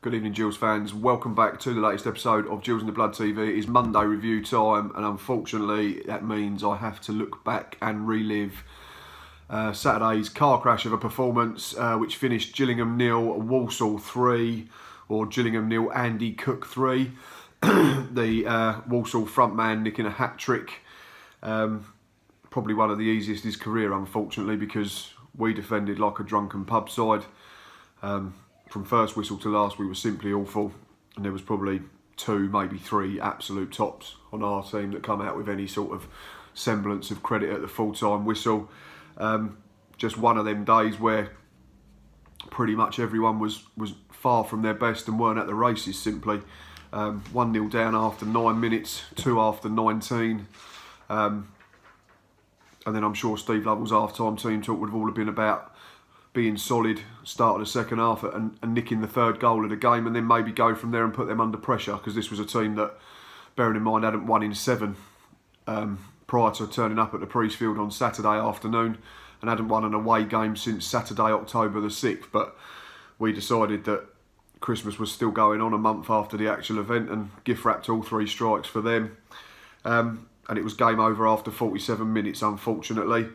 Good evening, Gills fans. Welcome back to the latest episode of Gills in the Blood TV. It is Monday review time, and unfortunately that means I have to look back and relive Saturday's car crash of a performance which finished Gillingham 0, Walsall 3, or Gillingham 0, Andy Cook 3. The Walsall frontman nicking a hat-trick. Probably one of the easiest of his career, unfortunately, because we defended like a drunken pub side. From first whistle to last, we were simply awful, and there was probably two, maybe three absolute tops on our team that come out with any sort of semblance of credit at the full-time whistle. Just one of them days where pretty much everyone was far from their best and weren't at the races, simply. 1-0 down after 9 minutes, 2 after 19. And then I'm sure Steve Lovell's half-time team talk would have all been about being solid, start of the second half and nicking the third goal of the game, and then maybe go from there and put them under pressure, because this was a team that, bearing in mind, hadn't won in 7 prior to turning up at the Priestfield on Saturday afternoon, and hadn't won an away game since Saturday, October the 6th. But we decided that Christmas was still going on a month after the actual event and gift wrapped all 3 strikes for them. And it was game over after 47 minutes, unfortunately.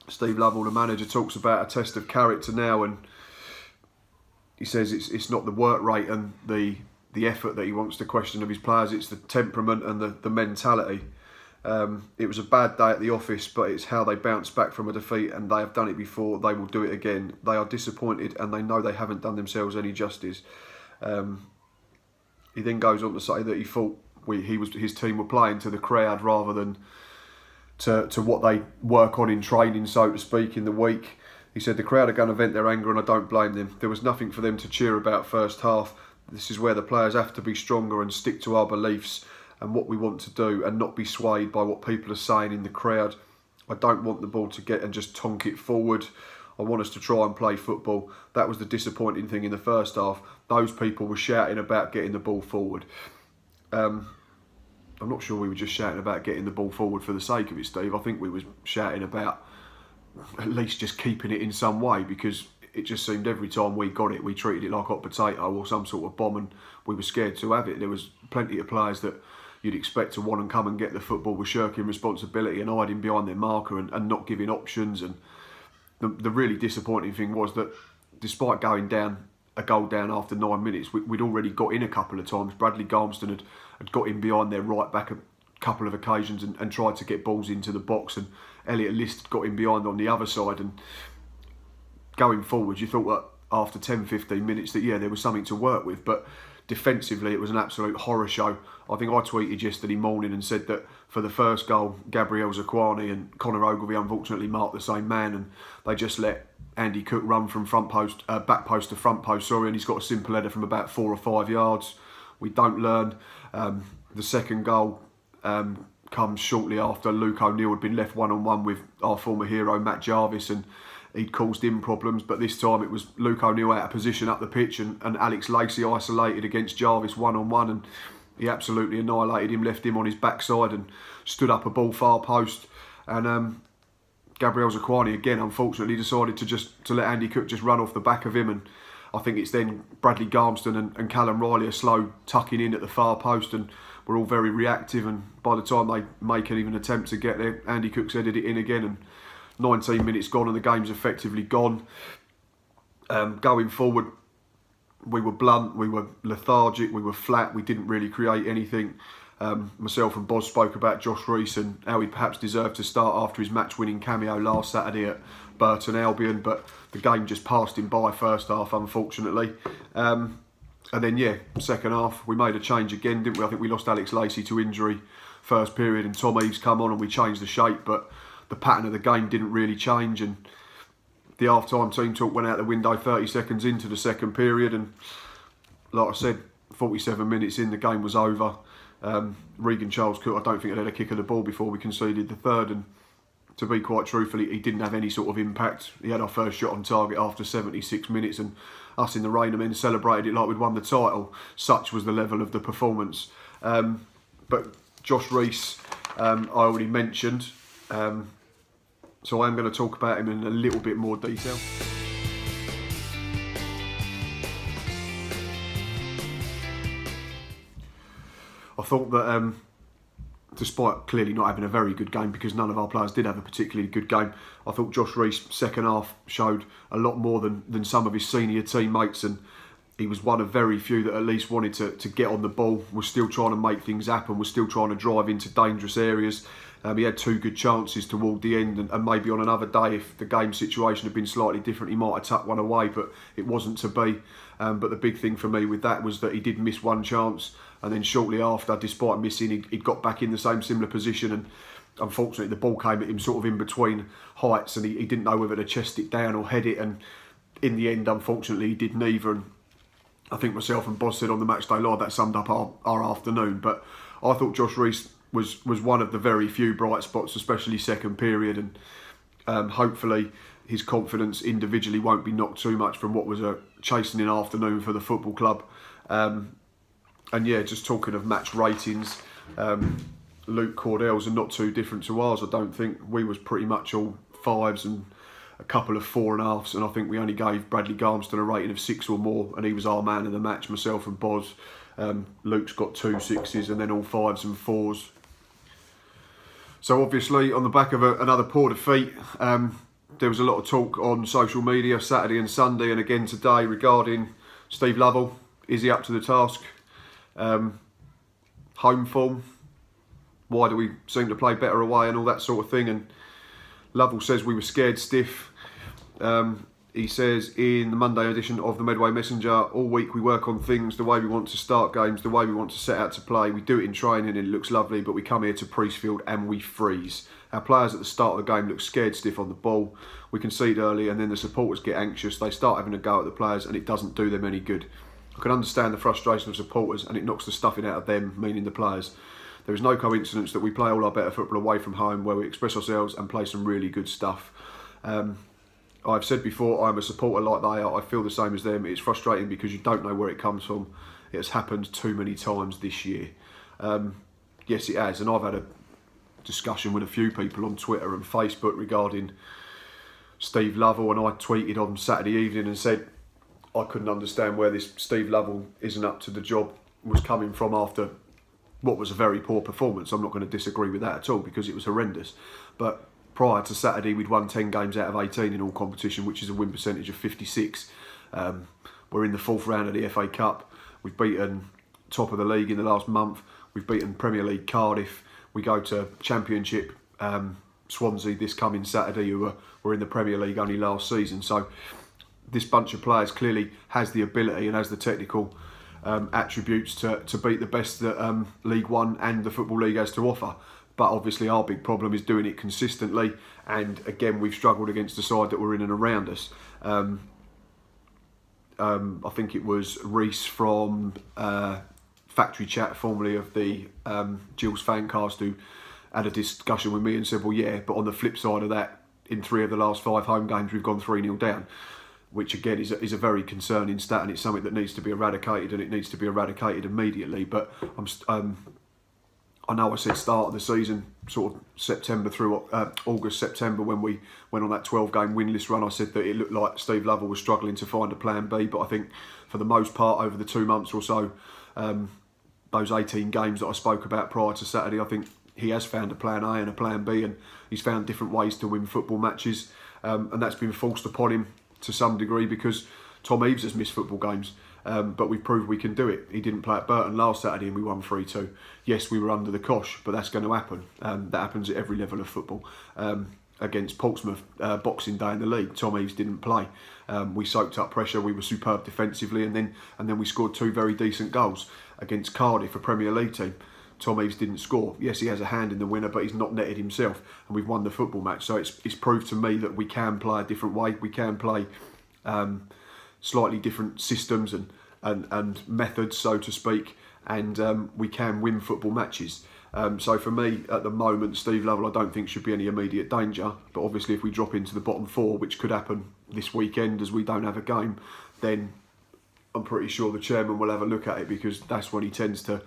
Steve Lovell, the manager, talks about a test of character now, and he says it's not the work rate and the effort that he wants to question of his players, it's the temperament and the mentality. It was a bad day at the office, but it's how they bounce back from a defeat, and they have done it before, they will do it again. They are disappointed and they know they haven't done themselves any justice. He then goes on to say that he thought his team were playing to the crowd rather than to what they work on in training, so to speak, in the week. He said the crowd are going to vent their anger, and I don't blame them. There was nothing for them to cheer about first half. This is where the players have to be stronger and stick to our beliefs and what we want to do, and not be swayed by what people are saying in the crowd. I don't want the ball to get and just tonk it forward. I want us to try and play football. That was the disappointing thing in the first half. Those people were shouting about getting the ball forward. I'm not sure we were just shouting about getting the ball forward for the sake of it, Steve. I think we was shouting about at least just keeping it in some way, because it just seemed every time we got it, we treated it like hot potato or some sort of bomb, and we were scared to have it. There was plenty of players that you'd expect to want and come and get the football were shirking responsibility and hiding behind their marker and not giving options. And the really disappointing thing was that despite going down, a goal down after 9 minutes, we'd already got in a couple of times. Bradley Garmston had got in behind their right back a couple of occasions and tried to get balls into the box, and Elliot List got in behind on the other side. And going forward, you thought that after 10-15 minutes that, yeah, there was something to work with, but defensively it was an absolute horror show. I think I tweeted yesterday morning and said that for the first goal, Gabriel Zakwani and Conor Ogilvie unfortunately marked the same man, and they just let Andy Cook run from back post to front post, and he's got a simple header from about 4 or 5 yards. We don't learn. The second goal comes shortly after Luke O'Neill had been left one-on-one with our former hero Matt Jarvis, and he'd caused him problems, but this time it was Luke O'Neill out of position up the pitch, and Alex Lacey isolated against Jarvis one-on-one, and he absolutely annihilated him, left him on his backside and stood up a ball far post. And Gabriel Zakwani again, unfortunately, decided to let Andy Cook just run off the back of him, and I think it's then Bradley Garmston and Callum Riley are slow tucking in at the far post, and we're all very reactive, and by the time they make an even attempt to get there, Andy Cook's headed it in again, and 19 minutes gone and the game's effectively gone. Going forward, we were blunt, we were lethargic, we were flat, we didn't really create anything. Myself and Boz spoke about Josh Reese and how he perhaps deserved to start after his match-winning cameo last Saturday at Burton Albion, but the game just passed him by first half, unfortunately. And then, yeah, second half, we made a change again, didn't we? I think we lost Alex Lacey to injury first period, and Tom Eaves come on and we changed the shape, but the pattern of the game didn't really change, and the half-time team talk went out the window 30 seconds into the second period, and like I said, 47 minutes in, the game was over. Regan Charles Cook, I don't think, had a kick of the ball before we conceded the third, and to be quite truthfully, he didn't have any sort of impact. He had our first shot on target after 76 minutes, and us in the Rain of Men celebrated it like we'd won the title. Such was the level of the performance. But Josh Reese, I already mentioned, so I am going to talk about him in a little bit more detail. I thought that despite clearly not having a very good game, because none of our players did have a particularly good game, I thought Josh Rees second half showed a lot more than some of his senior teammates, and he was one of very few that at least wanted to get on the ball, was still trying to make things happen, was still trying to drive into dangerous areas. He had 2 good chances toward the end, and maybe on another day, if the game situation had been slightly different, he might have tucked one away, but it wasn't to be. But the big thing for me with that was that he did miss 1 chance, and then shortly after, despite missing, he'd got back in the same similar position, and unfortunately the ball came at him sort of in between heights, and he didn't know whether to chest it down or head it, and in the end, unfortunately, he did neither. And I think myself and Boz said on the Matchday Live that summed up our afternoon. But I thought Josh Rees was one of the very few bright spots, especially second period, and hopefully his confidence individually won't be knocked too much from what was a chastening afternoon for the football club. And yeah, just talking of match ratings, Luke Cordell's are not too different to ours, I don't think. We was pretty much all 5s and a couple of 4.5s, and I think we only gave Bradley Garmston a rating of 6 or more, and he was our man of the match, myself and Boz. Luke's got 2 6s and then all 5s and 4s. So obviously, on the back of another poor defeat, there was a lot of talk on social media Saturday and Sunday, and again today, regarding Steve Lovell. Is he up to the task? Home form? Why do we seem to play better away and all that sort of thing? And Lovell says we were scared stiff. He says in the Monday edition of the Medway Messenger, all week we work on things, the way we want to start games, the way we want to set out to play. We do it in training and it looks lovely, but we come here to Priestfield and we freeze. Our players at the start of the game look scared stiff on the ball. We concede early and then the supporters get anxious. They start having a go at the players and it doesn't do them any good. I can understand the frustration of supporters and it knocks the stuffing out of them, meaning the players. There is no coincidence that we play all our better football away from home, where we express ourselves and play some really good stuff. I've said before, I'm a supporter like they are. I feel the same as them. It's frustrating because you don't know where it comes from. It has happened too many times this year. Yes, it has. And I've had a discussion with a few people on Twitter and Facebook regarding Steve Lovell, and I tweeted on Saturday evening and said I couldn't understand where this Steve Lovell isn't up to the job was coming from after what was a very poor performance. I'm not going to disagree with that at all, because it was horrendous. But prior to Saturday, we'd won 10 games out of 18 in all competition, which is a win percentage of 56. We're in the 4th round of the FA Cup. We've beaten top of the league in the last month. We've beaten Premier League Cardiff. We go to Championship Swansea this coming Saturday, who were in the Premier League only last season. So this bunch of players clearly has the ability and has the technical attributes to beat the best that League One and the Football League has to offer. But obviously our big problem is doing it consistently, and again we've struggled against the side that were in and around us. I think it was Reese from Factory Chat, formerly of the Jill's Fancast, who had a discussion with me and said, well yeah, but on the flip side of that, in 3 of the last 5 home games we've gone 3-0 down, which again is a very concerning stat, and it's something that needs to be eradicated, and it needs to be eradicated immediately. But I know I said start of the season, sort of September through August, September, when we went on that 12-game winless run, I said that it looked like Steve Lovell was struggling to find a plan B. But I think for the most part, over the 2 months or so, those 18 games that I spoke about prior to Saturday, I think he has found a plan A and a plan B, and he's found different ways to win football matches. And that's been forced upon him to some degree, because Tom Eaves has missed football games. But we've proved we can do it. He didn't play at Burton last Saturday and we won 3-2. Yes, we were under the cosh, but that's going to happen. That happens at every level of football. Against Portsmouth, Boxing Day in the league, Tom Eaves didn't play. We soaked up pressure. We were superb defensively, and then we scored 2 very decent goals. Against Cardiff, a Premier League team, Tom Eaves didn't score. Yes, he has a hand in the winner, but he's not netted himself, and we've won the football match. So it's proved to me that we can play a different way. We can play slightly different systems and methods, so to speak, and we can win football matches. So for me, at the moment, Steve Lovell I don't think should be any immediate danger, but obviously if we drop into the bottom 4, which could happen this weekend as we don't have a game, then I'm pretty sure the chairman will have a look at it, because that's when he tends to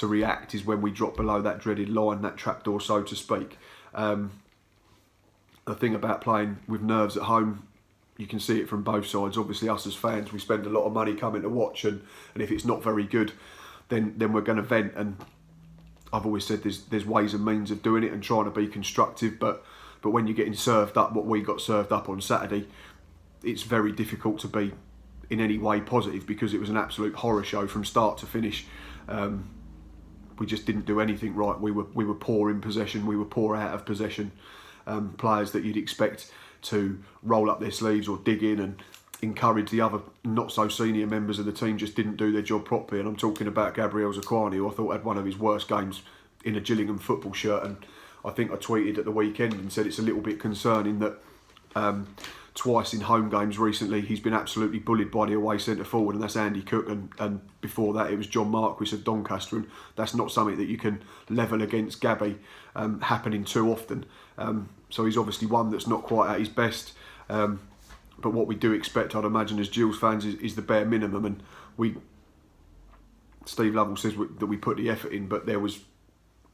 react, is when we drop below that dreaded line, that trapdoor, so to speak. The thing about playing with nerves at home, you can see it from both sides. Obviously us as fans, we spend a lot of money coming to watch, and if it's not very good, then we're going to vent, and I've always said there's ways and means of doing it and trying to be constructive, but when you're getting served up what we got served up on Saturday, it's very difficult to be in any way positive, because it was an absolute horror show from start to finish. We just didn't do anything right. We were poor in possession. We were poor out of possession. Players that you'd expect to roll up their sleeves or dig in and encourage the other not so senior members of the team just didn't do their job properly. And I'm talking about Gabriel Zakwani, who I thought had one of his worst games in a Gillingham football shirt. And I think I tweeted at the weekend and said it's a little bit concerning that twice in home games recently he's been absolutely bullied by the away centre forward, and that's Andy Cook, and before that it was John Marquis of Doncaster, and that's not something that you can level against Gabby happening too often. So he's obviously one that's not quite at his best, but what we do expect, I'd imagine, as Gills fans is the bare minimum. And Steve Lovell says that we put the effort in, but there was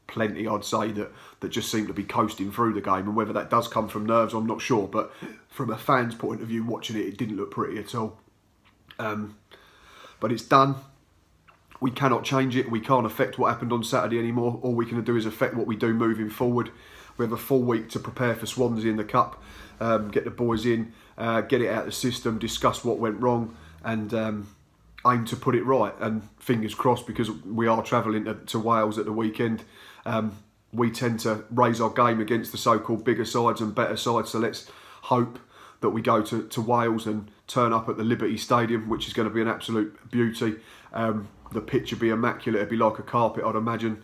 plenty, I'd say, that just seemed to be coasting through the game, and whether that does come from nerves, I'm not sure, but from a fan's point of view watching it, it didn't look pretty at all. But it's done. We cannot change it. We can't affect what happened on Saturday anymore. All we can do is affect what we do moving forward. We have a full week to prepare for Swansea in the Cup, get the boys in, get it out of the system, discuss what went wrong, and aim to put it right. And fingers crossed, because we are travelling to Wales at the weekend, we tend to raise our game against the so-called bigger sides and better sides. So let's hope that we go to Wales and turn up at the Liberty Stadium, which is going to be an absolute beauty. The pitch will be immaculate. It'll be like a carpet, I'd imagine.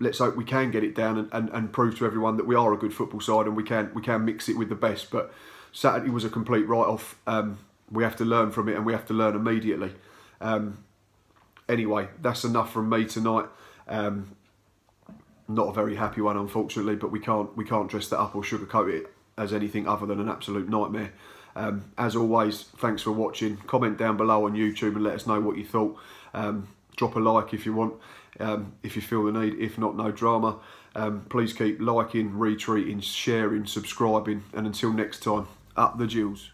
Let's hope we can get it down and prove to everyone that we are a good football side, and we can mix it with the best. But Saturday was a complete write-off. We have to learn from it, and we have to learn immediately. Anyway, that's enough from me tonight. Not a very happy one, unfortunately, but we can't dress that up or sugarcoat it as anything other than an absolute nightmare. As always, thanks for watching. Comment down below on YouTube and let us know what you thought. Drop a like if you want, if you feel the need. If not, no drama. Please keep liking, retweeting, sharing, subscribing, and until next time, up the Gills.